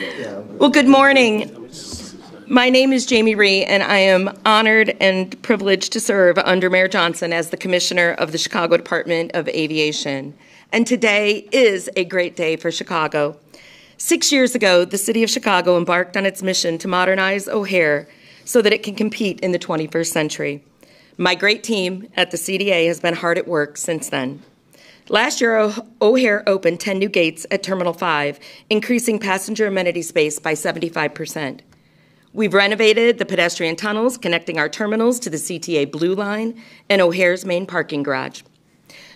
Well, good morning. My name is Jamie Rhee, and I am honored and privileged to serve under Mayor Johnson as the Commissioner of the Chicago Department of Aviation. And today is a great day for Chicago. 6 years ago, the City of Chicago embarked on its mission to modernize O'Hare so that it can compete in the 21st century. My great team at the CDA has been hard at work since then. Last year, O'Hare opened 10 new gates at Terminal 5, increasing passenger amenity space by 75%. We've renovated the pedestrian tunnels connecting our terminals to the CTA Blue Line and O'Hare's main parking garage.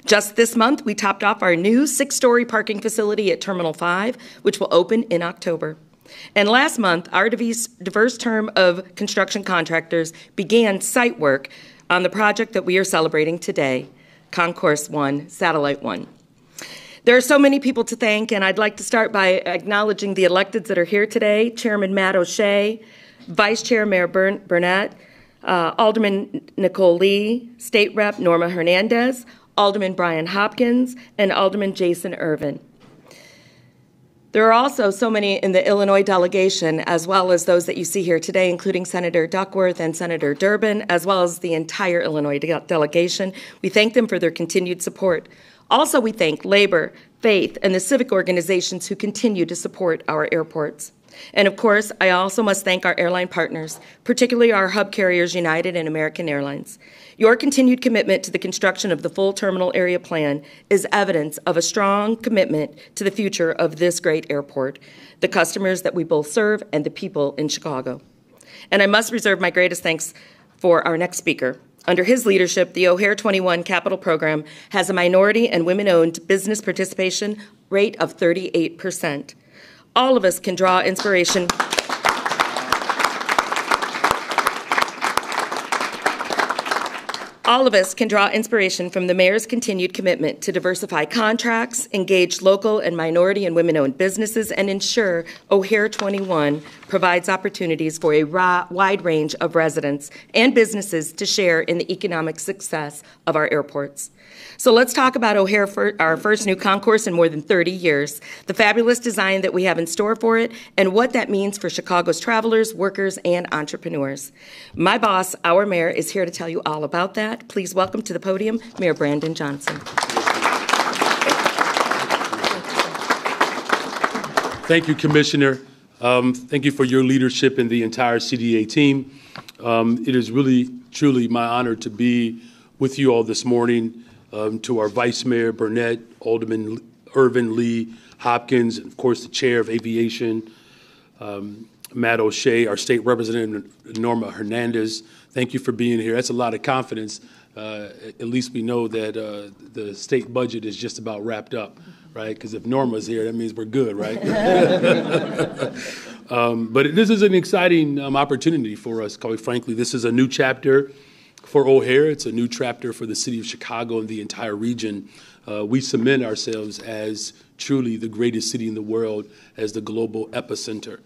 Just this month, we topped off our new 6-story parking facility at Terminal 5, which will open in October. And last month, our diverse term of construction contractors began site work on the project that we are celebrating today, Concourse 1, Satellite 1. There are so many people to thank, and I'd like to start by acknowledging the electeds that are here today: Chairman Matt O'Shea, Vice Chair Mayor Burnett, Alderman Nicole Lee, State Rep Norma Hernandez, Alderman Brian Hopkins, and Alderman Jason Irvin. There are also so many in the Illinois delegation, as well as those that you see here today, including Senator Duckworth and Senator Durbin, as well as the entire Illinois delegation. We thank them for their continued support. Also, we thank labor, faith, and the civic organizations who continue to support our airports. And of course, I also must thank our airline partners, particularly our hub carriers United and American Airlines. Your continued commitment to the construction of the full terminal area plan is evidence of a strong commitment to the future of this great airport, the customers that we both serve, and the people in Chicago. And I must reserve my greatest thanks for our next speaker. Under his leadership, the O'Hare 21 Capital Program has a minority and women-owned business participation rate of 38%. All of us can draw inspiration. All of us can draw inspiration from the mayor's continued commitment to diversify contracts, engage local and minority and women-owned businesses, and ensure O'Hare 21 provides opportunities for a wide range of residents and businesses to share in the economic success of our airports. So let's talk about O'Hare, our first new concourse in more than 30 years, the fabulous design that we have in store for it, and what that means for Chicago's travelers, workers, and entrepreneurs. My boss, our mayor, is here to tell you all about that. Please welcome to the podium Mayor Brandon Johnson. Thank you, Commissioner. Thank you for your leadership and the entire CDA team. It is really, truly my honor to be with you all this morning. To our Vice Mayor Burnett, Alderman Irvin, Lee, Hopkins, and of course the Chair of Aviation, Matt O'Shea, our State Representative Norma Hernandez. Thank you for being here. That's a lot of confidence. At least we know that the state budget is just about wrapped up, right? Because if Norma's here, that means we're good, right? But this is an exciting opportunity for us, quite frankly. This is a new chapter for O'Hare. It's a new chapter for the city of Chicago and the entire region. We cement ourselves as truly the greatest city in the world, as the global epicenter.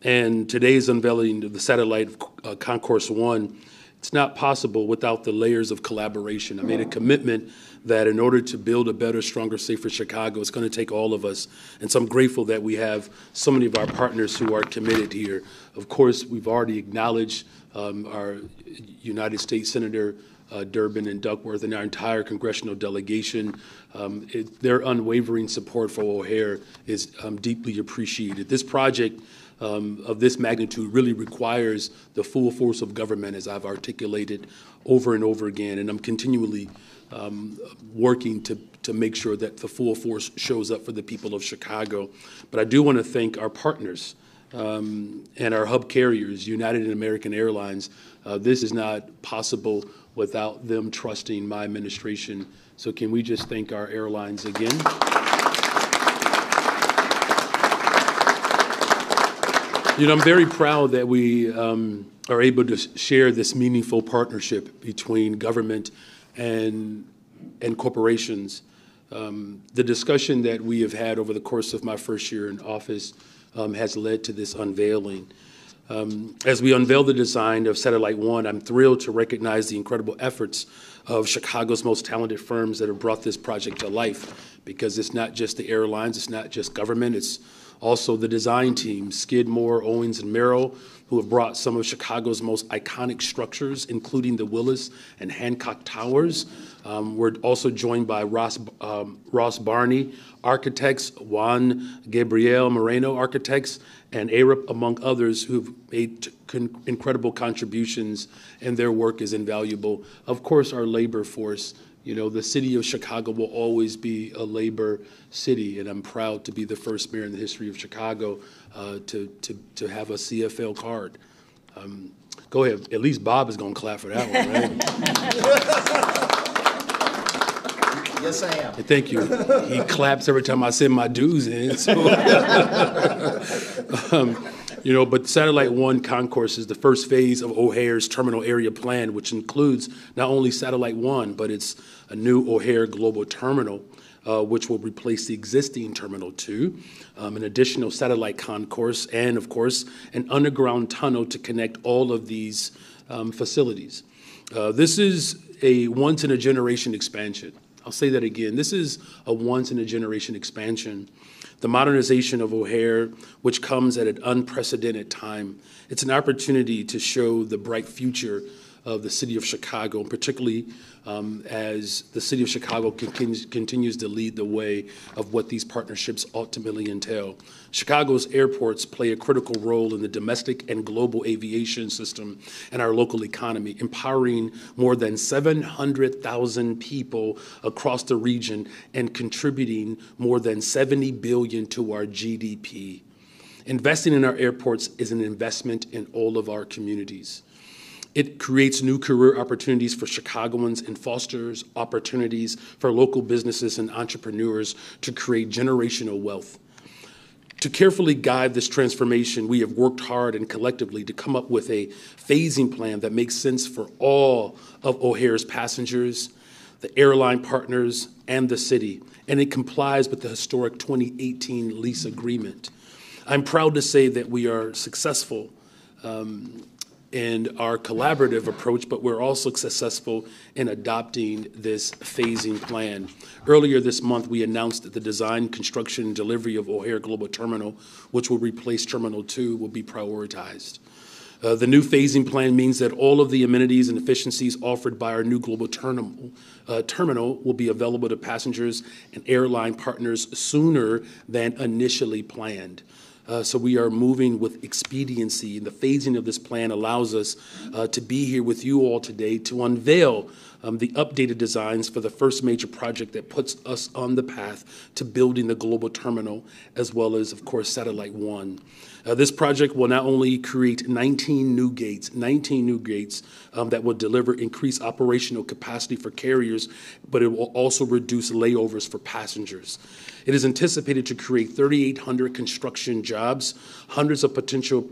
And today's unveiling of the satellite of Concourse 1, it's not possible without the layers of collaboration. I made a commitment that in order to build a better, stronger, safer Chicago, it's going to take all of us. And so I'm grateful that we have so many of our partners who are committed here. Of course, we've already acknowledged our United States Senator Durbin and Duckworth and our entire congressional delegation. Their unwavering support for O'Hare is deeply appreciated. This project of this magnitude really requires the full force of government, as I've articulated over and over again, and I'm continually working to make sure that the full force shows up for the people of Chicago. But I do want to thank our partners and our hub carriers, United and American Airlines. This is not possible without them trusting my administration. So can we just thank our airlines again? You know, I'm very proud that we are able to share this meaningful partnership between government and corporations. The discussion that we have had over the course of my first year in office has led to this unveiling. As we unveil the design of Satellite 1, I'm thrilled to recognize the incredible efforts of Chicago's most talented firms that have brought this project to life, because it's not just the airlines, it's not just government, it's Also, the design team, Skidmore, Owens, and Merrill, who have brought some of Chicago's most iconic structures, including the Willis and Hancock Towers. We're also joined by Ross Barney Architects, Juan Gabriel Moreno Architects, and ARIP, among others, who've made incredible contributions, and their work is invaluable. Of course, our labor force. You know, the city of Chicago will always be a labor city, and I'm proud to be the first mayor in the history of Chicago to have a CFL card. Go ahead. At least Bob is going to clap for that one, right? Yes, I am. Thank you. He claps every time I send my dues in. So. You know, but Satellite 1 Concourse is the first phase of O'Hare's terminal area plan, which includes not only Satellite 1, but it's a new O'Hare Global Terminal, which will replace the existing Terminal 2, an additional satellite concourse, and, of course, an underground tunnel to connect all of these facilities. This is a once-in-a-generation expansion. I'll say that again. This is a once-in-a-generation expansion. The modernization of O'Hare, which comes at an unprecedented time. It's an opportunity to show the bright future of the city of Chicago, and particularly as the city of Chicago continues to lead the way of what these partnerships ultimately entail. Chicago's airports play a critical role in the domestic and global aviation system and our local economy, empowering more than 700,000 people across the region and contributing more than $70 billion to our GDP. Investing in our airports is an investment in all of our communities. It creates new career opportunities for Chicagoans and fosters opportunities for local businesses and entrepreneurs to create generational wealth. To carefully guide this transformation, we have worked hard and collectively to come up with a phasing plan that makes sense for all of O'Hare's passengers, the airline partners, and the city, and it complies with the historic 2018 lease agreement. I'm proud to say that we are successful in our collaborative approach, but we're also successful in adopting this phasing plan. Earlier this month, we announced that the design, construction, and delivery of O'Hare Global Terminal, which will replace Terminal 2, will be prioritized. The new phasing plan means that all of the amenities and efficiencies offered by our new global terminal will be available to passengers and airline partners sooner than initially planned. So we are moving with expediency, and the phasing of this plan allows us to be here with you all today to unveil the updated designs for the first major project that puts us on the path to building the global terminal, as well as, of course, Satellite 1. This project will not only create 19 new gates that will deliver increased operational capacity for carriers, but it will also reduce layovers for passengers. It is anticipated to create 3,800 construction jobs, hundreds of potential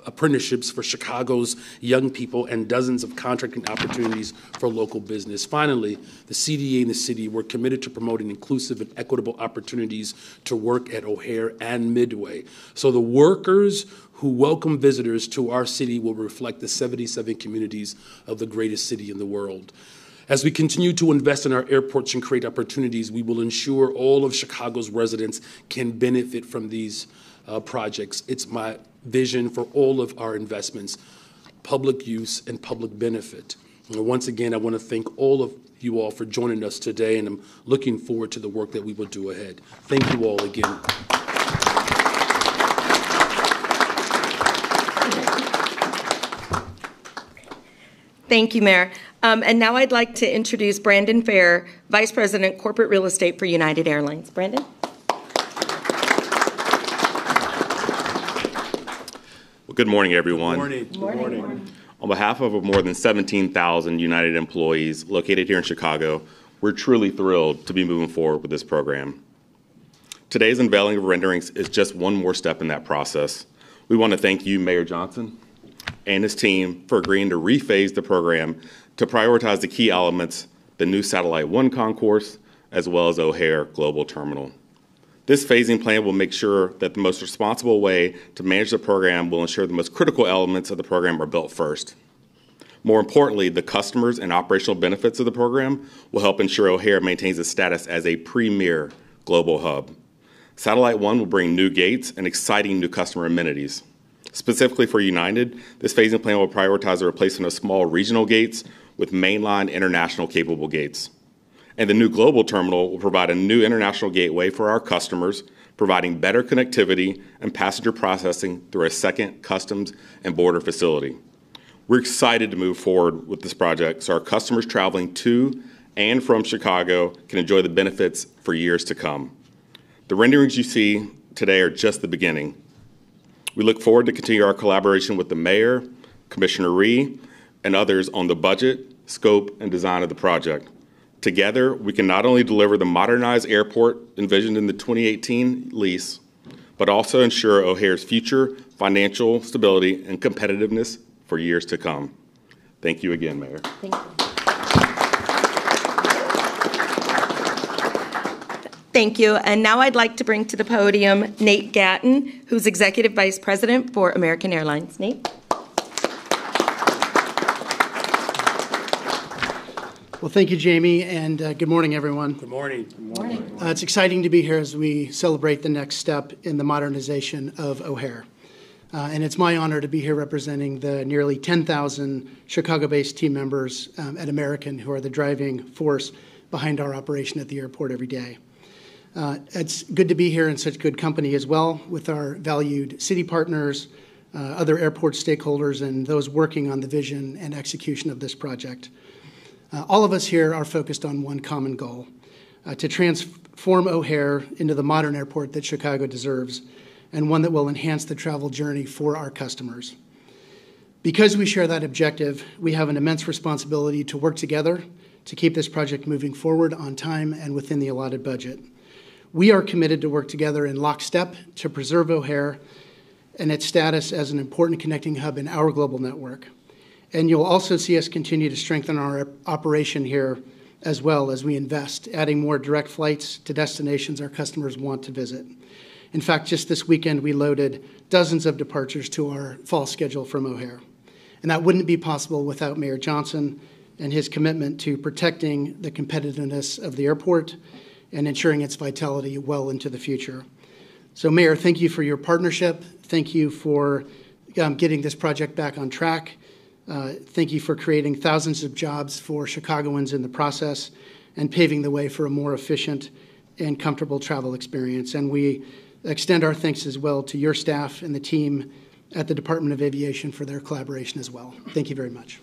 apprenticeships for Chicago's young people, and dozens of contracting opportunities for local business. Finally, the CDA and the city were committed to promoting inclusive and equitable opportunities to work at O'Hare and Midway. So the workers who welcome visitors to our city will reflect the 77 communities of the greatest city in the world. As we continue to invest in our airports and create opportunities, we will ensure all of Chicago's residents can benefit from these projects. It's my vision for all of our investments, public use and public benefit. And once again, I want to thank all of you all for joining us today, and I'm looking forward to the work that we will do ahead. Thank you all again. Thank you, Mayor. And now I'd like to introduce Brandon Fair, Vice President, Corporate Real Estate for United Airlines. Brandon? Well, good morning, everyone. Good morning. On behalf of more than 17,000 United employees located here in Chicago, we're truly thrilled to be moving forward with this program. Today's unveiling of renderings is just one more step in that process. We want to thank you, Mayor Johnson, and his team for agreeing to rephase the program to prioritize the key elements, the new Satellite 1 concourse, as well as O'Hare Global Terminal. This phasing plan will make sure that the most responsible way to manage the program will ensure the most critical elements of the program are built first. More importantly, the customers and operational benefits of the program will help ensure O'Hare maintains its status as a premier global hub. Satellite One will bring new gates and exciting new customer amenities. Specifically for United, this phasing plan will prioritize the replacement of small regional gates with mainline international capable gates. And the new global terminal will provide a new international gateway for our customers, providing better connectivity and passenger processing through a second customs and border facility. We're excited to move forward with this project so our customers traveling to and from Chicago can enjoy the benefits for years to come. The renderings you see today are just the beginning. We look forward to continue our collaboration with the Mayor, Commissioner Rhee, and others on the budget, scope, and design of the project. Together, we can not only deliver the modernized airport envisioned in the 2018 lease, but also ensure O'Hare's future financial stability and competitiveness for years to come. Thank you again, Mayor. Thank you. Thank you. And now I'd like to bring to the podium Nate Gatton, who's Executive Vice President for American Airlines. Nate. Well, thank you, Jamie, and good morning, everyone. Good morning. Good morning. It's exciting to be here as we celebrate the next step in the modernization of O'Hare. And it's my honor to be here representing the nearly 10,000 Chicago-based team members at American who are the driving force behind our operation at the airport every day. It's good to be here in such good company as well with our valued city partners, other airport stakeholders, and those working on the vision and execution of this project. All of us here are focused on one common goal, to transform O'Hare into the modern airport that Chicago deserves, and one that will enhance the travel journey for our customers. Because we share that objective, we have an immense responsibility to work together to keep this project moving forward on time and within the allotted budget. We are committed to work together in lockstep to preserve O'Hare and its status as an important connecting hub in our global network. And you'll also see us continue to strengthen our operation here as well as we invest, adding more direct flights to destinations our customers want to visit. In fact, just this weekend, we loaded dozens of departures to our fall schedule from O'Hare. And that wouldn't be possible without Mayor Johnson and his commitment to protecting the competitiveness of the airport and ensuring its vitality well into the future. So, Mayor, thank you for your partnership. Thank you for getting this project back on track. Thank you for creating thousands of jobs for Chicagoans in the process and paving the way for a more efficient and comfortable travel experience. And we extend our thanks as well to your staff and the team at the Department of Aviation for their collaboration as well. Thank you very much.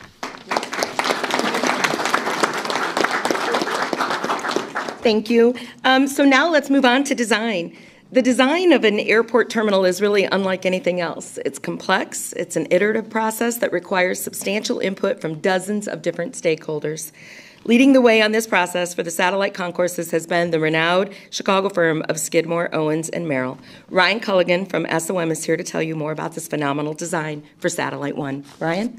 Thank you. So now let's move on to design. The design of an airport terminal is really unlike anything else. It's complex. It's an iterative process that requires substantial input from dozens of different stakeholders. Leading the way on this process for the satellite concourses has been the renowned Chicago firm of Skidmore, Owens, and Merrill. Ryan Culligan from SOM is here to tell you more about this phenomenal design for Satellite One. Ryan?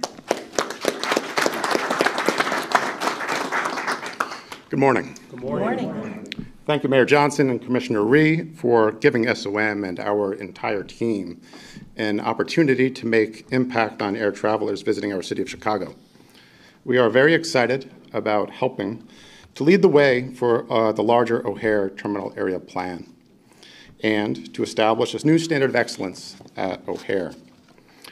Good morning. Good morning. Good morning. Thank you, Mayor Johnson and Commissioner Rhee, for giving SOM and our entire team an opportunity to make impact on air travelers visiting our city of Chicago. We are very excited about helping to lead the way for the larger O'Hare Terminal Area Plan and to establish a new standard of excellence at O'Hare.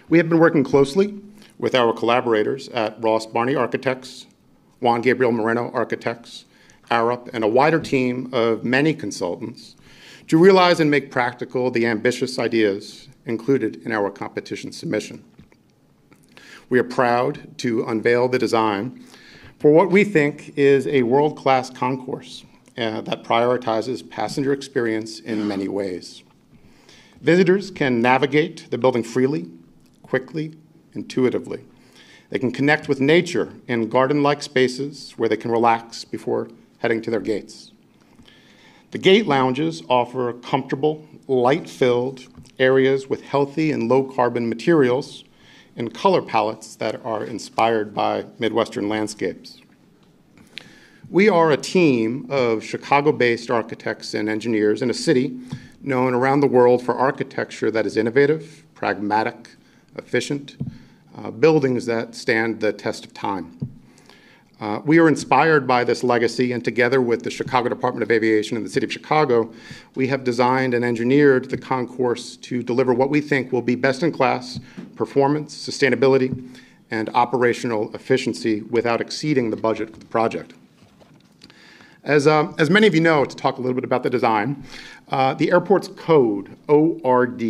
We have been working closely with our collaborators at Ross Barney Architects, Juan Gabriel Moreno Architects, Arup, and a wider team of many consultants to realize and make practical the ambitious ideas included in our competition submission. We are proud to unveil the design for what we think is a world-class concourse that prioritizes passenger experience in many ways. Visitors can navigate the building freely, quickly, intuitively. They can connect with nature in garden-like spaces where they can relax before heading to their gates. The gate lounges offer comfortable, light-filled areas with healthy and low-carbon materials and color palettes that are inspired by Midwestern landscapes. We are a team of Chicago-based architects and engineers in a city known around the world for architecture that is innovative, pragmatic, efficient, buildings that stand the test of time. We are inspired by this legacy, and together with the Chicago Department of Aviation and the City of Chicago, we have designed and engineered the concourse to deliver what we think will be best-in-class performance, sustainability, and operational efficiency without exceeding the budget of the project. As many of you know, to talk a little bit about the design, the airport's code, ORD,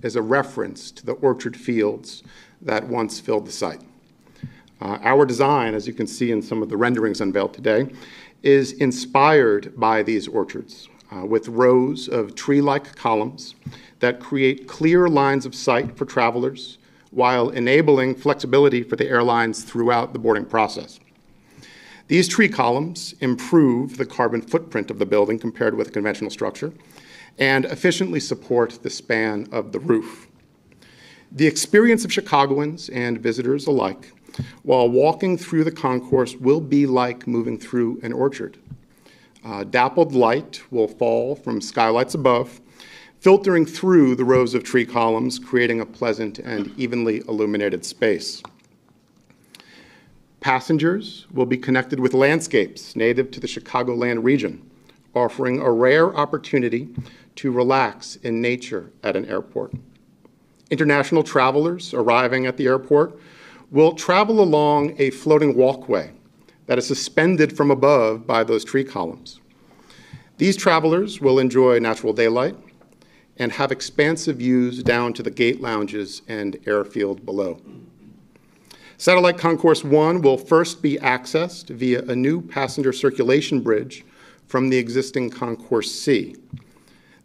is a reference to the orchard fields that once filled the site. Our design, as you can see in some of the renderings unveiled today, is inspired by these orchards, with rows of tree-like columns that create clear lines of sight for travelers while enabling flexibility for the airlines throughout the boarding process. These tree columns improve the carbon footprint of the building compared with a conventional structure and efficiently support the span of the roof. The experience of Chicagoans and visitors alike while walking through the concourse will be like moving through an orchard. Dappled light will fall from skylights above, filtering through the rows of tree columns, creating a pleasant and evenly illuminated space. Passengers will be connected with landscapes native to the Chicagoland region, offering a rare opportunity to relax in nature at an airport. International travelers arriving at the airport will travel along a floating walkway that is suspended from above by those tree columns. These travelers will enjoy natural daylight and have expansive views down to the gate lounges and airfield below. Satellite Concourse 1 will first be accessed via a new passenger circulation bridge from the existing Concourse C.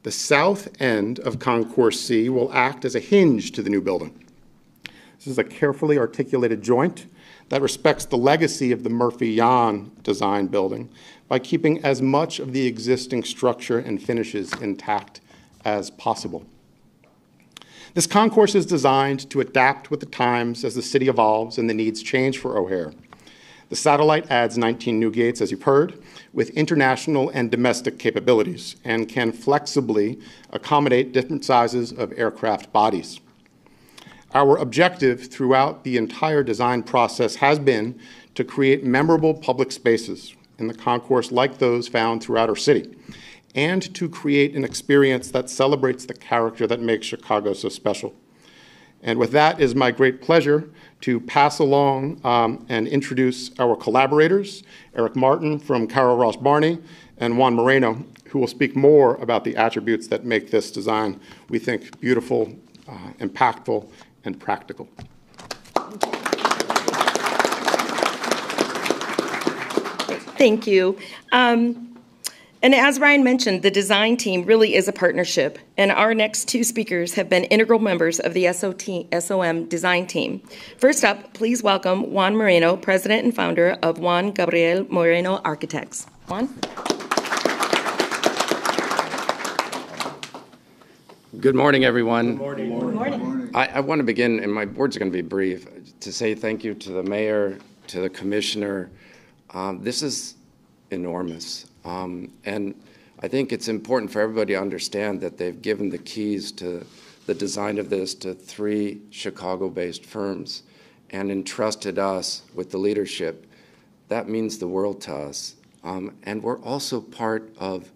The south end of Concourse C will act as a hinge to the new building. This is a carefully articulated joint that respects the legacy of the Murphy-Yan design building by keeping as much of the existing structure and finishes intact as possible. This concourse is designed to adapt with the times as the city evolves and the needs change for O'Hare. The satellite adds 19 new gates, as you've heard, with international and domestic capabilities and can flexibly accommodate different sizes of aircraft bodies. Our objective throughout the entire design process has been to create memorable public spaces in the concourse like those found throughout our city, and to create an experience that celebrates the character that makes Chicago so special. And with that, it is my great pleasure to pass along and introduce our collaborators, Eric Martin from Carol Ross Barney and Juan Moreno, who will speak more about the attributes that make this design, we think, beautiful, impactful, and practical. Thank you. And as Ryan mentioned, the design team really is a partnership, and our next two speakers have been integral members of the SOM design team. First up, please welcome Juan Moreno, president and founder of Juan Gabriel Moreno Architects. Juan? Good morning, everyone. Good morning. Good morning. I want to begin, and my words are going to be brief, to say thank you to the mayor, to the commissioner. This is enormous. And I think it's important for everybody to understand that they've given the keys to the design of this to 3 Chicago-based firms and entrusted us with the leadership. That means the world to us. And we're also part of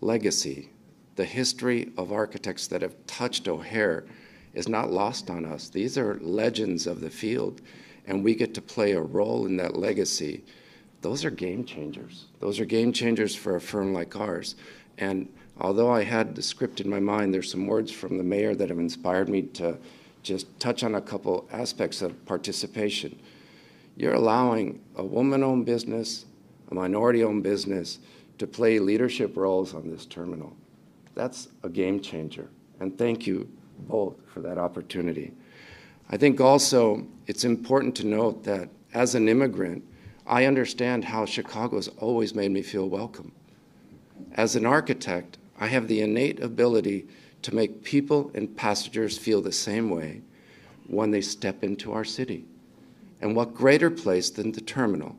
legacy. The history of architects that have touched O'Hare is not lost on us. These are legends of the field, and we get to play a role in that legacy. Those are game changers. Those are game changers for a firm like ours. And although I had the script in my mind, there's some words from the mayor that have inspired me to just touch on a couple aspects of participation. You're allowing a woman-owned business, a minority-owned business, to play leadership roles on this terminal. That's a game changer. And thank you both for that opportunity. I think also it's important to note that as an immigrant, I understand how Chicago's always made me feel welcome. As an architect, I have the innate ability to make people and passengers feel the same way when they step into our city. And what greater place than the terminal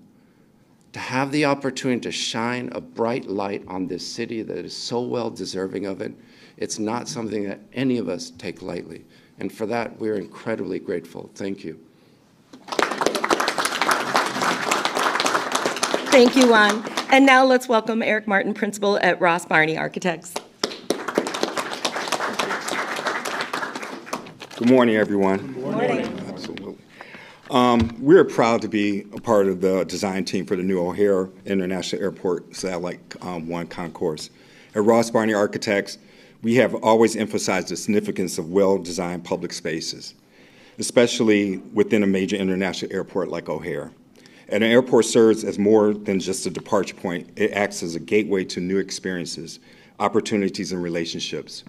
to have the opportunity to shine a bright light on this city that is so well deserving of it. It's not something that any of us take lightly. And for that, we're incredibly grateful. Thank you. Thank you, Juan. And now let's welcome Eric Martin, principal at Ross Barney Architects. Good morning, everyone. Good morning. Absolutely. We're proud to be a part of the design team for the new O'Hare International Airport Satellite 1 concourse. At Ross Barney Architects, we have always emphasized the significance of well-designed public spaces, especially within a major international airport like O'Hare. And an airport serves as more than just a departure point. It acts as a gateway to new experiences, opportunities, and relationships.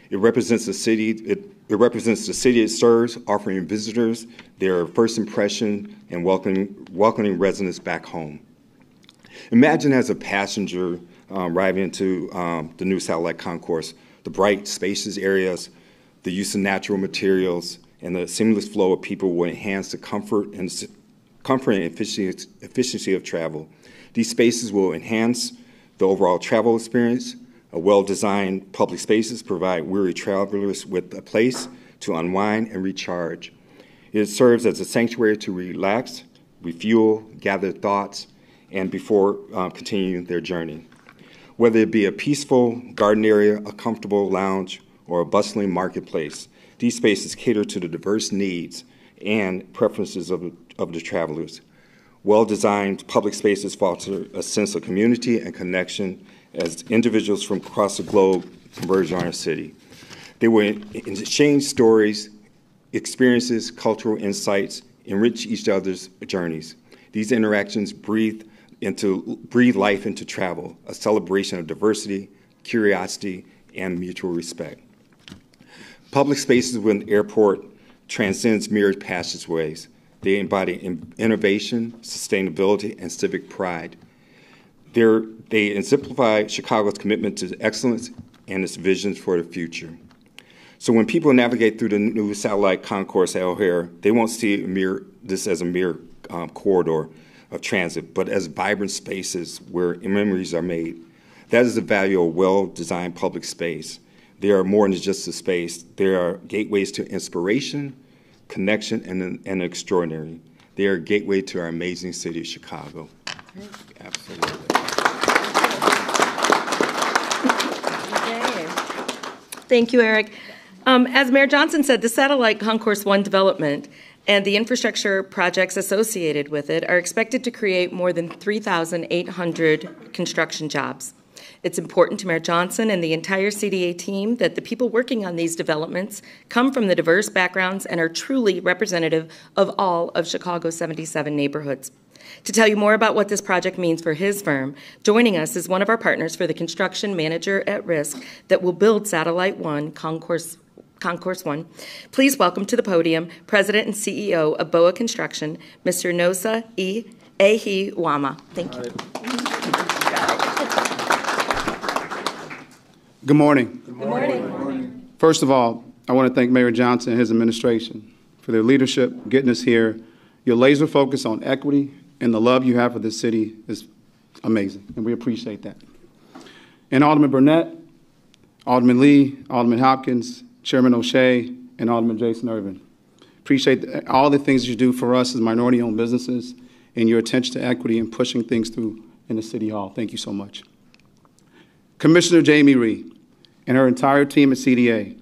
It represents the city. It represents the city it serves, offering visitors their first impression and welcoming residents back home. Imagine as a passenger arriving into the new satellite concourse, the bright, spacious areas, the use of natural materials, and the seamless flow of people will enhance the comfort and efficiency of travel. These spaces will enhance the overall travel experience. Well-designed public spaces provide weary travelers with a place to unwind and recharge. It serves as a sanctuary to relax, refuel, gather thoughts, and before continuing their journey. Whether it be a peaceful garden area, a comfortable lounge, or a bustling marketplace, these spaces cater to the diverse needs and preferences of the travelers. Well-designed public spaces foster a sense of community and connection as individuals from across the globe converge on our city. They will exchange stories, experiences, cultural insights, enrich each other's journeys. These interactions breathe life into travel, a celebration of diversity, curiosity, and mutual respect. Public spaces within the airport transcends mere passageways. They embody innovation, sustainability, and civic pride. They exemplify Chicago's commitment to excellence and its visions for the future. So when people navigate through the new satellite concourse at O'Hare, they won't see this as a mere corridor of transit, but as vibrant spaces where memories are made. That is the value of well-designed public space. They are more than just a space. They are gateways to inspiration, connection, and extraordinary. They are a gateway to our amazing city of Chicago. Absolutely. Okay. Thank you, Eric. As Mayor Johnson said, the Satellite Concourse 1 development and the infrastructure projects associated with it are expected to create more than 3,800 construction jobs. It's important to Mayor Johnson and the entire CDA team that the people working on these developments come from the diverse backgrounds and are truly representative of all of Chicago's 77 neighborhoods. To tell you more about what this project means for his firm, joining us is one of our partners for the construction manager at risk that will build Satellite 1 Concourse 1. Please welcome to the podium President and CEO of BOA Construction, Mr. Nosa Ehi Wama. Thank you. Good morning. Good morning. First of all, I want to thank Mayor Johnson and his administration for their leadership, getting us here. Your laser focus on equity and the love you have for this city is amazing, and we appreciate that. And Alderman Burnett, Alderman Lee, Alderman Hopkins, Chairman O'Shea, and Alderman Jason Irvin. Appreciate all the things you do for us as minority-owned businesses and your attention to equity and pushing things through in the City Hall. Thank you so much. Commissioner Jamie Rhee and her entire team at CDA.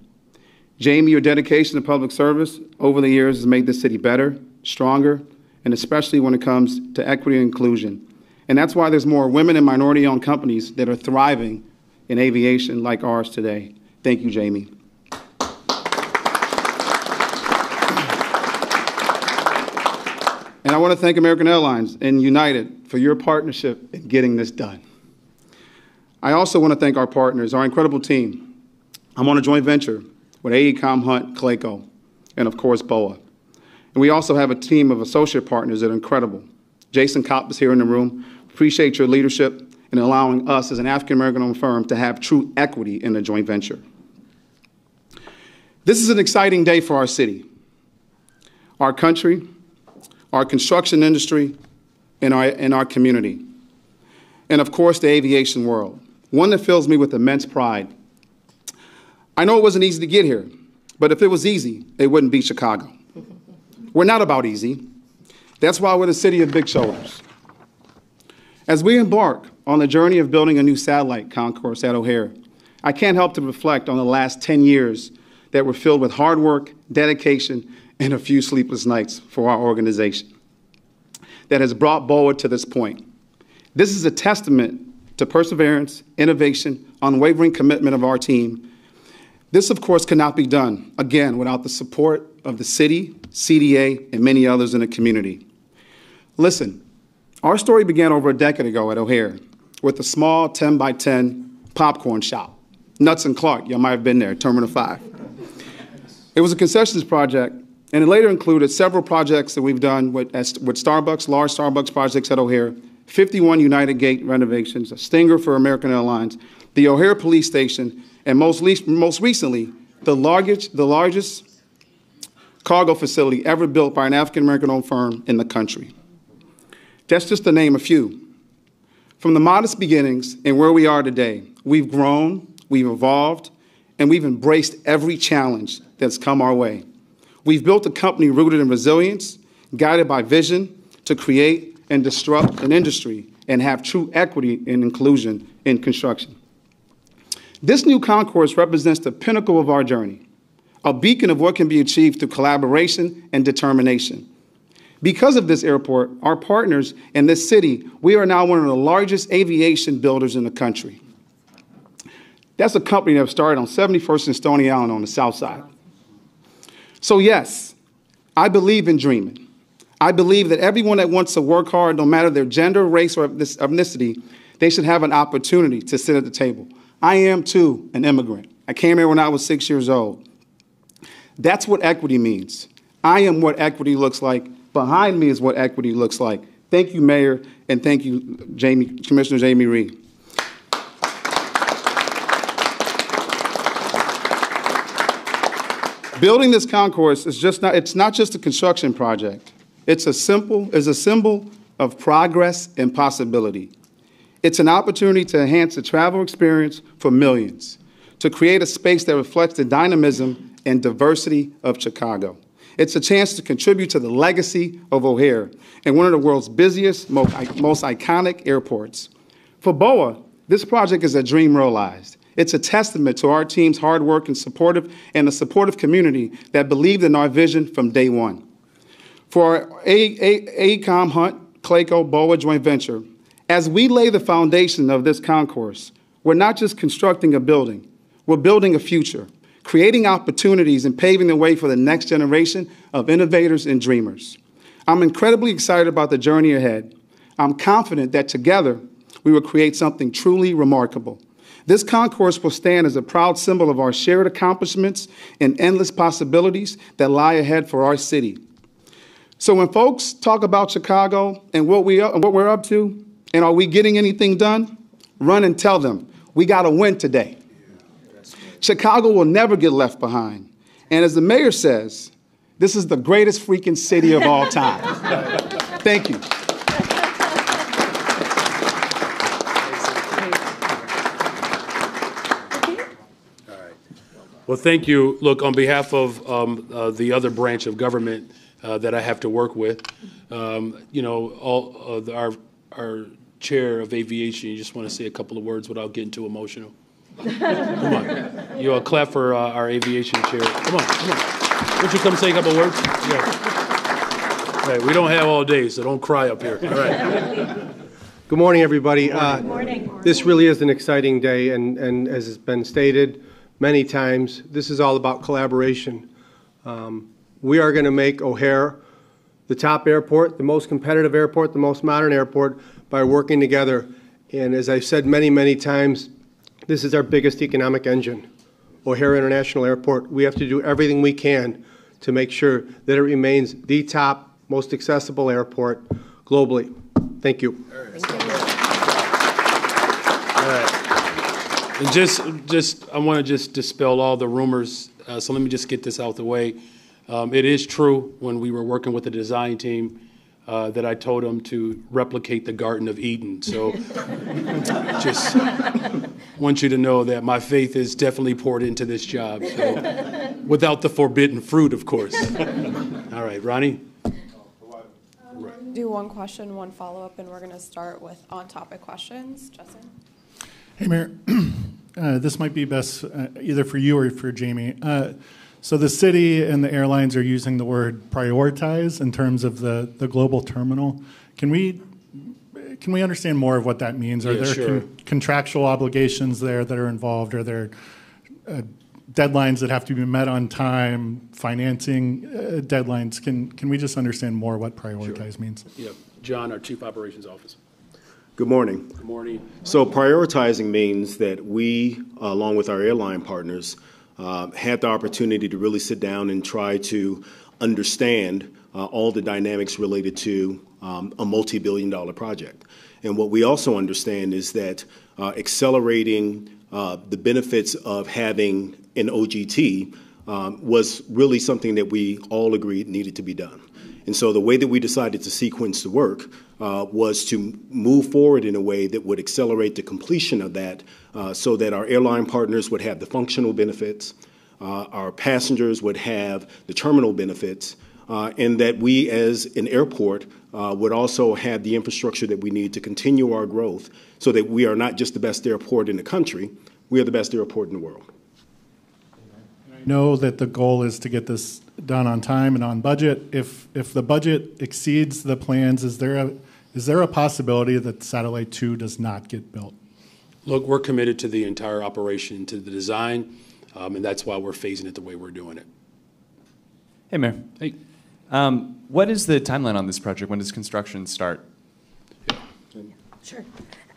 Jamie, your dedication to public service over the years has made this city better, stronger, and especially when it comes to equity and inclusion. And that's why there's more women and minority-owned companies that are thriving in aviation like ours today. Thank you, Jamie. And I want to thank American Airlines and United for your partnership in getting this done. I also want to thank our partners, our incredible team. I'm on a joint venture with AECOM, Hunt, Clayco, and of course, BOA. And we also have a team of associate partners that are incredible. Jason Kopp is here in the room. Appreciate your leadership in allowing us as an African-American-owned firm to have true equity in the joint venture. This is an exciting day for our city, our country, our construction industry, and our community, and of course, the aviation world, one that fills me with immense pride. I know it wasn't easy to get here, but if it was easy, it wouldn't be Chicago. We're not about easy. That's why we're the city of big shoulders. As we embark on the journey of building a new satellite concourse at O'Hare, I can't help to reflect on the last 10 years that were filled with hard work, dedication, and a few sleepless nights for our organization that has brought BOA to this point. This is a testament to perseverance, innovation, unwavering commitment of our team. This, of course, cannot be done, again, without the support of the city, CDA, and many others in the community. Listen, our story began over a decade ago at O'Hare with a small 10 by 10 popcorn shop. Nuts and Clark, y'all might have been there, Terminal 5. It was a concessions project, and it later included several projects that we've done with Starbucks, large Starbucks projects at O'Hare, 51 United Gate renovations, a Stinger for American Airlines, the O'Hare Police Station, and most recently, the largest cargo facility ever built by an African-American-owned firm in the country. That's just to name a few. From the modest beginnings and where we are today, we've grown, we've evolved, and we've embraced every challenge that's come our way. We've built a company rooted in resilience, guided by vision to create and disrupt an industry and have true equity and inclusion in construction. This new concourse represents the pinnacle of our journey, a beacon of what can be achieved through collaboration and determination. Because of this airport, our partners in this city, we are now one of the largest aviation builders in the country. That's a company that started on 71st and Stony Island on the south side. So yes, I believe in dreaming. I believe that everyone that wants to work hard, no matter their gender, race, or ethnicity, they should have an opportunity to sit at the table. I am, too, an immigrant. I came here when I was 6 years old. That's what equity means. I am what equity looks like. Behind me is what equity looks like. Thank you, Mayor, and thank you, Commissioner Jamie Rhee. Building this concourse is it's not just a construction project. It's a symbol of progress and possibility. It's an opportunity to enhance the travel experience for millions, to create a space that reflects the dynamism and diversity of Chicago. It's a chance to contribute to the legacy of O'Hare and one of the world's busiest, most iconic airports. For BOA, this project is a dream realized. It's a testament to our team's hard work and the supportive community that believed in our vision from day one. For our AECOM Hunt, Clayco, BOA joint venture, as we lay the foundation of this concourse, we're not just constructing a building, we're building a future, creating opportunities and paving the way for the next generation of innovators and dreamers. I'm incredibly excited about the journey ahead. I'm confident that together we will create something truly remarkable. This concourse will stand as a proud symbol of our shared accomplishments and endless possibilities that lie ahead for our city. So when folks talk about Chicago and what we're up to, and are we getting anything done, run and tell them, we got to win today. Chicago will never get left behind. And as the mayor says, this is the greatest freaking city of all time. Thank you. Well, thank you. Look, on behalf of the other branch of government that I have to work with, our chair of aviation, you just want to say a couple of words without getting too emotional. Come on. You all clap for our aviation chair. Come on, come on. Won't you come say a couple of words? Yeah. Hey, we don't have all day, so don't cry up here. All right. Good morning, everybody. Good morning. This really is an exciting day, and as has been stated many times, this is all about collaboration. We are going to make O'Hare the top airport, the most competitive airport, the most modern airport by working together. And as I've said many, many times, this is our biggest economic engine, O'Hare International Airport. We have to do everything we can to make sure that it remains the top, most accessible airport globally. Thank you. All right. And I want to dispel all the rumors. So let me just get this out the way. It is true when we were working with the design team that I told them to replicate the Garden of Eden. So just want you to know that my faith is definitely poured into this job. So, without the forbidden fruit, of course. All right, Ronnie? do one question, one follow-up, and we're going to start with on-topic questions. Justin? Hey, Mayor. This might be best either for you or for Jamie. So the city and the airlines are using the word prioritize in terms of the global terminal. Can we understand more of what that means? Are there contractual obligations there that are involved? Are there deadlines that have to be met on time, financing deadlines? Can we just understand more what prioritize means? Yeah. John, our Chief Operations Officer. Good morning. Good morning. So prioritizing means that we, along with our airline partners, had the opportunity to really sit down and try to understand all the dynamics related to a multi-billion-dollar project. And what we also understand is that accelerating the benefits of having an OGT was really something that we all agreed needed to be done. And so the way that we decided to sequence the work was to move forward in a way that would accelerate the completion of that so that our airline partners would have the functional benefits, our passengers would have the terminal benefits, and that we as an airport would also have the infrastructure that we need to continue our growth so that we are not just the best airport in the country, we are the best airport in the world. I know that the goal is to get this done on time and on budget. If the budget exceeds the plans, is there a possibility that Satellite 2 does not get built? Look, we're committed to the entire operation, to the design, and that's why we're phasing it the way we're doing it. Hey, Mayor. Hey. What is the timeline on this project? When does construction start? Sure.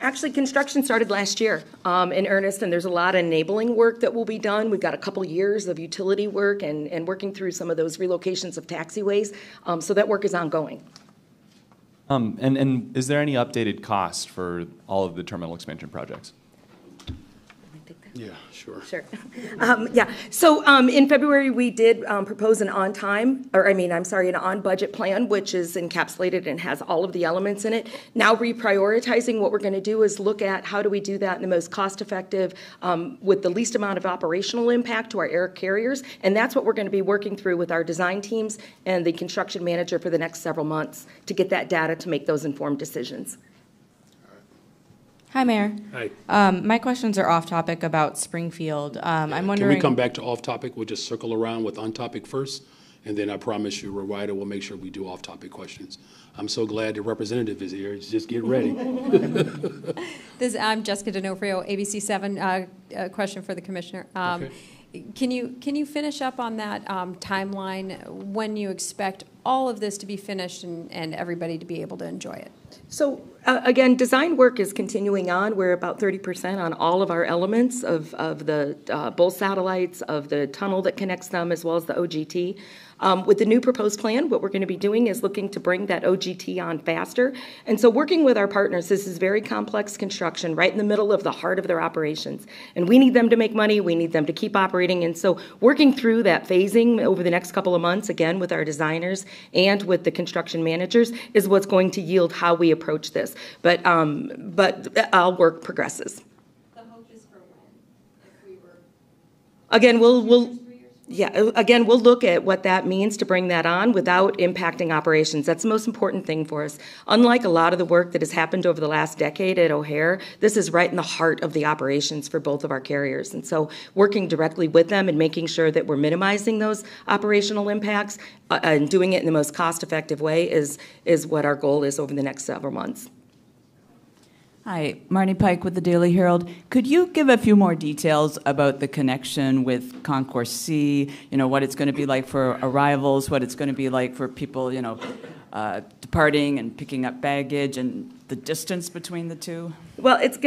Actually, construction started last year in earnest, and there's a lot of enabling work that will be done. We've got a couple years of utility work and working through some of those relocations of taxiways, so that work is ongoing. And is there any updated cost for all of the terminal expansion projects? Yeah, sure. Sure. Yeah. So in February, we did propose an an on-budget plan, which is encapsulated and has all of the elements in it. Now reprioritizing, what we're going to do is look at how do we do that in the most cost-effective, with the least amount of operational impact to our air carriers. And that's what we're going to be working through with our design teams and the construction manager for the next several months to get that data to make those informed decisions. Hi, Mayor. Hi. My questions are off topic about Springfield. I'm wondering. Can we come back to off topic? We'll just circle around with on topic first, and then I promise you, Rowida will make sure we do off topic questions. I'm so glad the representative is here. Just get ready. I'm Jessica D'Onofrio, ABC 7. Question for the commissioner. Okay. Can you finish up on that timeline when you expect all of this to be finished and everybody to be able to enjoy it? So again, design work is continuing on. We're about 30% on all of our elements of the both satellites, of the tunnel that connects them, as well as the OGT. With the new proposed plan, what we're going to be doing is looking to bring that OGT on faster. And so working with our partners, this is very complex construction right in the middle of the heart of their operations. And we need them to make money. We need them to keep operating. And so working through that phasing over the next couple of months, again, with our designers and with the construction managers, is what's going to yield how we approach this. But our work progresses. The hope is for when? If we were... Again, we'll look at what that means to bring that on without impacting operations. That's the most important thing for us. Unlike a lot of the work that has happened over the last decade at O'Hare, this is right in the heart of the operations for both of our carriers. And so working directly with them and making sure that we're minimizing those operational impacts and doing it in the most cost-effective way is what our goal is over the next several months. Hi, Marnie Pike with the Daily Herald. Could you give a few more details about the connection with Concourse C, what it's going to be like for arrivals, what it's going to be like for people, departing and picking up baggage, and the distance between the two? Well, it's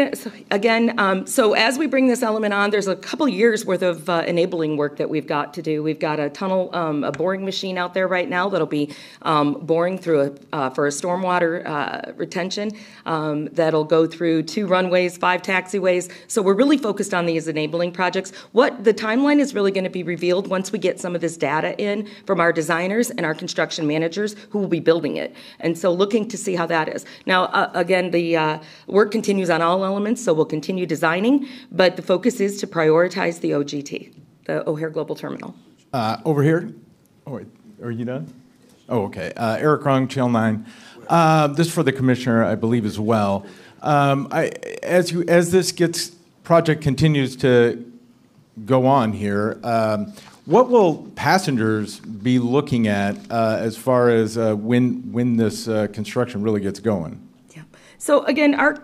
so as we bring this element on, there's a couple years worth of enabling work that we've got to do. We've got a tunnel, a boring machine out there right now that'll be boring through for a stormwater retention that'll go through 2 runways, 5 taxiways. So we're really focused on these enabling projects. What the timeline is really going to be revealed once we get some of this data in from our designers and our construction managers who will be building it. And so looking to see how that is. Now, again, the work continues on all elements, so we'll continue designing, but the focus is to prioritize the OGT, the O'Hare Global Terminal. Over here. Oh, wait, are you done? Oh, okay. Eric Rung, Channel 9. This is for the commissioner, I believe, as well. As this project continues to go on here, what will passengers be looking at as far as when this construction really gets going? So again, our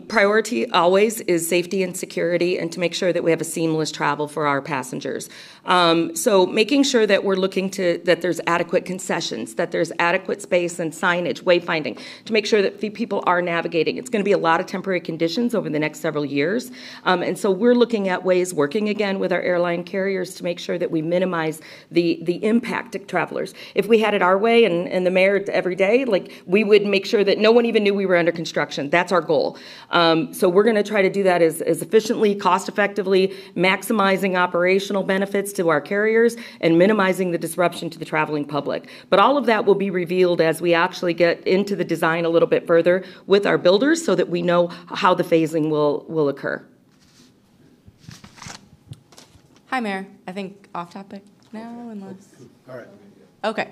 priority always is safety and security, and to make sure that we have a seamless travel for our passengers. So making sure that we're looking that there's adequate concessions, that there's adequate space and signage, wayfinding, to make sure that the people are navigating. It's going to be a lot of temporary conditions over the next several years, and so we're looking at ways, working again with our airline carriers, to make sure that we minimize the impact to travelers. If we had it our way, and the mayor every day, like, we would make sure that no one even knew we were under construction. That's our goal. So we're going to try to do that as efficiently, cost effectively, maximizing operational benefits to our carriers and minimizing the disruption to the traveling public. But all of that will be revealed as we actually get into the design a little bit further with our builders, so that we know how the phasing will occur. Hi, Mayor. I think off topic now, unless. All right. Okay.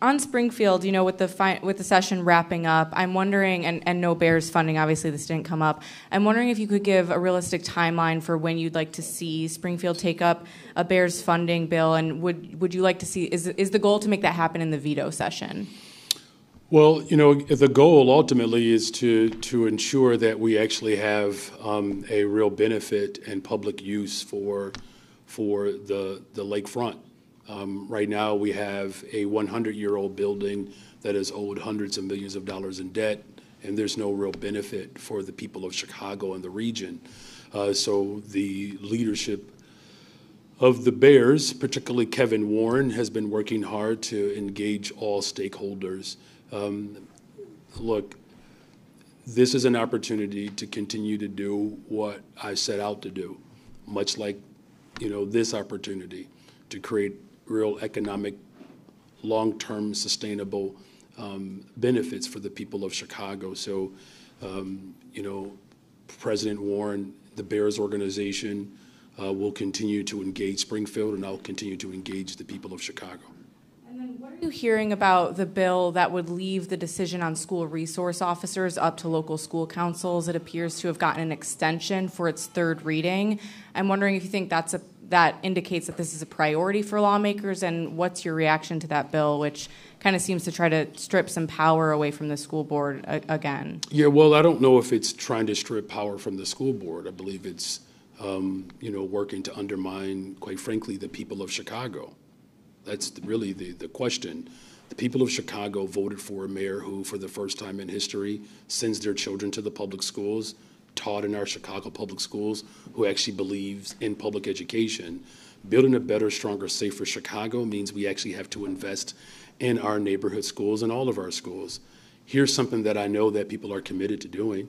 On Springfield, with the session wrapping up, I'm wondering, and no Bears funding, obviously this didn't come up, I'm wondering if you could give a realistic timeline for when you'd like to see Springfield take up a Bears funding bill, and would you like to see, is the goal to make that happen in the veto session? Well, the goal ultimately is to ensure that we actually have a real benefit and public use for the lakefront. Right now, we have a 100-year-old building that is owed hundreds of millions of dollars in debt, and there's no real benefit for the people of Chicago and the region. So the leadership of the Bears, particularly Kevin Warren, has been working hard to engage all stakeholders. Look, this is an opportunity to continue to do what I set out to do, much like, this opportunity to create real economic, long-term, sustainable benefits for the people of Chicago. So, President Warren, the Bears organization, will continue to engage Springfield, and I'll continue to engage the people of Chicago. And then what are you hearing about the bill that would leave the decision on school resource officers up to local school councils? It appears to have gotten an extension for its third reading. I'm wondering if you think that indicates that this is a priority for lawmakers, and what's your reaction to that bill, which kind of seems to try to strip some power away from the school board again? Yeah, well, I don't know if it's trying to strip power from the school board. I believe it's, working to undermine, quite frankly, the people of Chicago. That's really the question. The people of Chicago voted for a mayor who, for the first time in history, sends their children to the public schools, taught in our Chicago public schools, who actually believes in public education. Building a better, stronger, safer Chicago means we actually have to invest in our neighborhood schools and all of our schools. Here's something that I know that people are committed to doing,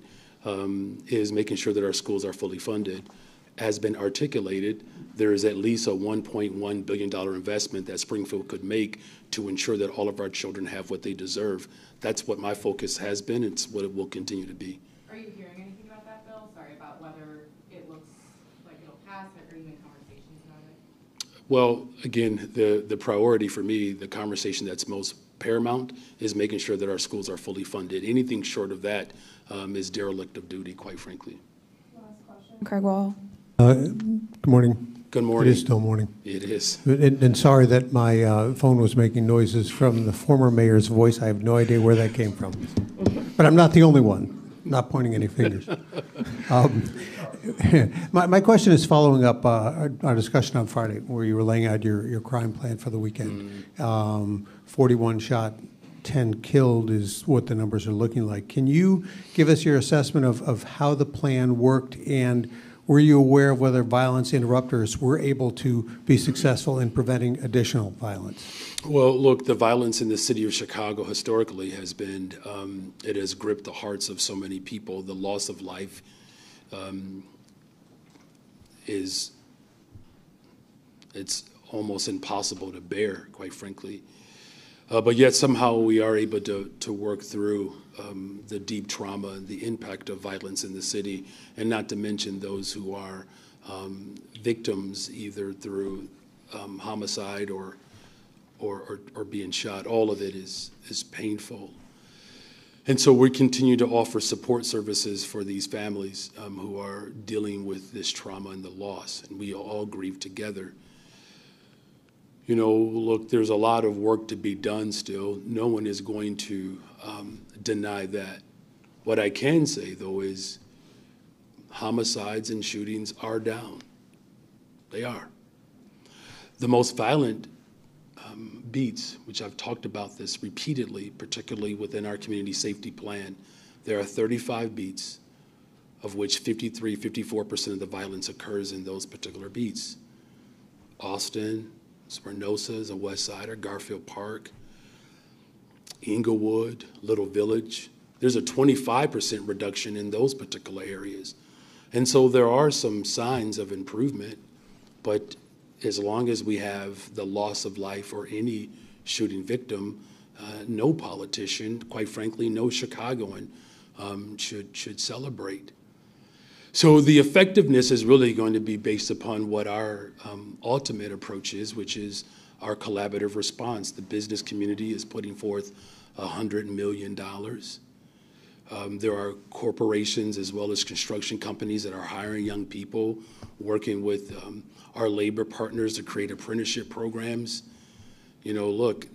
is making sure that our schools are fully funded. Has been articulated, there is at least a $1.1 billion investment that Springfield could make to ensure that all of our children have what they deserve. That's what my focus has been. It's what it will continue to be. Are you hearing anything about that bill? Sorry, about whether it looks like it'll pass, or even conversations about it? Well, again, the priority for me, the conversation that's most paramount, is making sure that our schools are fully funded. Anything short of that is derelict of duty, quite frankly. Last question. Craig Wall. Good morning. Good morning. It is still morning. It is. And sorry that my phone was making noises from the former mayor's voice. I have no idea where that came from. But I'm not the only one. I'm not pointing any fingers. My question is following up our discussion on Friday, where you were laying out your crime plan for the weekend. 41 shot, 10 killed is what the numbers are looking like. Can you give us your assessment of how the plan worked, and were you aware of whether violence interrupters were able to be successful in preventing additional violence? Well, look, the violence in the city of Chicago historically has been, it has gripped the hearts of so many people. The loss of life it's almost impossible to bear, quite frankly. But yet somehow we are able to work through the deep trauma and the impact of violence in the city, and not to mention those who are victims either through homicide or or being shot. All of it is painful. And so we continue to offer support services for these families who are dealing with this trauma and the loss, and we all grieve together. You know, look, there's a lot of work to be done still. No one is going to deny that. What I can say, though, is homicides and shootings are down. They are. The most violent beats, which I've talked about this repeatedly, particularly within our community safety plan, there are 35 beats, of which 54% of the violence occurs in those particular beats. Austin, Smyrnosa is a West Sider, Garfield Park, Inglewood, Little Village. There's a 25% reduction in those particular areas. And so there are some signs of improvement, but as long as we have the loss of life or any shooting victim, no politician, quite frankly, no Chicagoan should celebrate. So the effectiveness is really going to be based upon what our ultimate approach is, which is our collaborative response. The business community is putting forth $100 million. There are corporations as well as construction companies that are hiring young people, working with our labor partners to create apprenticeship programs. You know, look,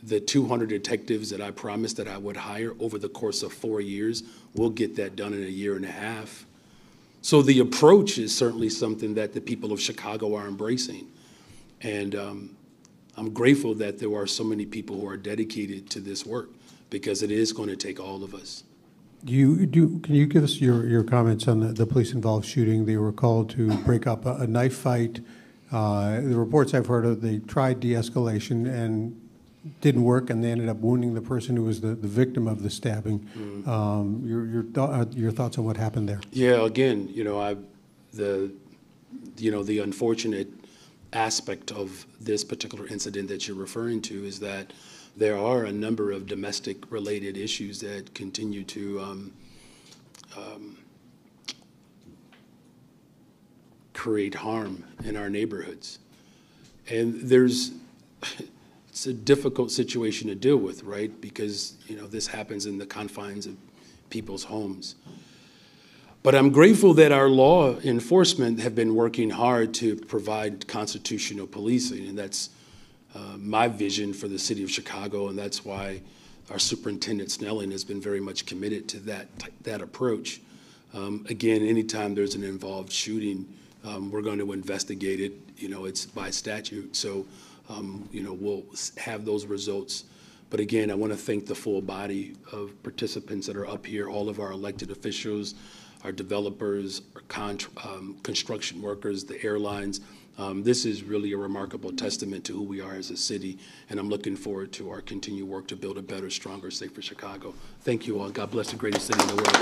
the 200 detectives that I promised that I would hire over the course of 4 years, we'll get that done in a year and a half. So the approach is certainly something that the people of Chicago are embracing. And I'm grateful that there are so many people who are dedicated to this work, because it is going to take all of us. Can you give us your comments on the police-involved shooting? They were called to break up a knife fight. The reports I've heard of, they tried de-escalation and didn't work, and they ended up wounding the person who was the victim of the stabbing. Your thoughts on what happened there? Yeah, again, you know, the unfortunate aspect of this particular incident that you're referring to is that there are a number of domestic-related issues that continue to create harm in our neighborhoods. And it's a difficult situation to deal with, right? Because, you know, this happens in the confines of people's homes. But I'm grateful that our law enforcement have been working hard to provide constitutional policing, and that's my vision for the city of Chicago, and that's why our superintendent Snelling has been very much committed to that approach. Again, anytime there's an involved shooting, we're going to investigate it. You know, it's by statute, so you know, we'll have those results. But again, I want to thank the full body of participants that are up here, all of our elected officials, our developers, our construction workers, the airlines. This is really a remarkable testament to who we are as a city, and I'm looking forward to our continued work to build a better, stronger, safer Chicago. Thank you all. God bless the greatest city in the world.